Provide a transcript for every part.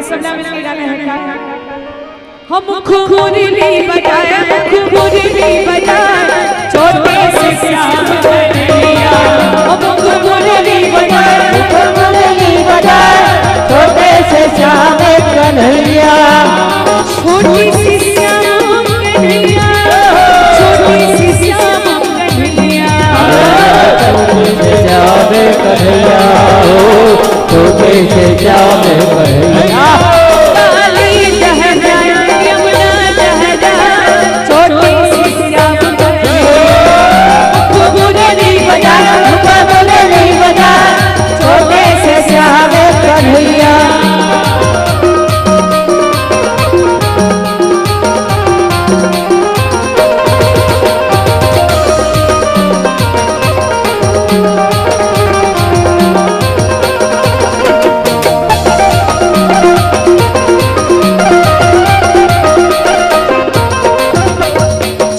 सबला मिलके गाना है हम खुमुरली बजाए छोटे से श्याम कन्हैया हम खुमुरली बजाए छोटे से श्याम कन्हैया छोटी सी श्याम कन्हैया छोटी सी श्याम कन्हैया छोटे से श्याम कन्हैया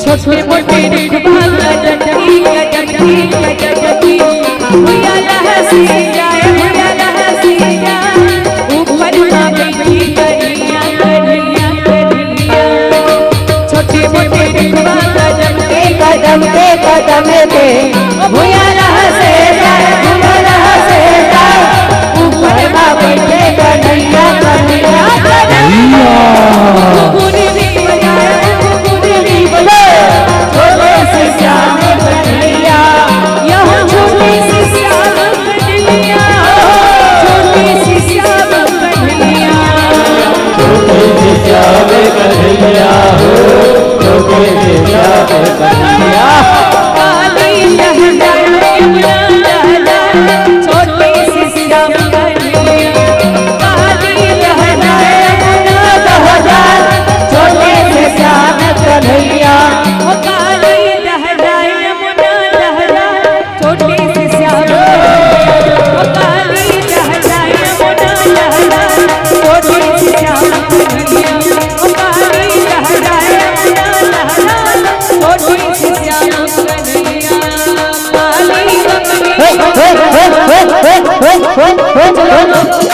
छोटे मोटे रखवाल जगती भैया लहसी जाए ऊपर माँ बैठी करिया छोटे मोटे रखवाल जगती कदम पे भैया लहसे जाए ऊपर माँ बैठे कन्हैया चलो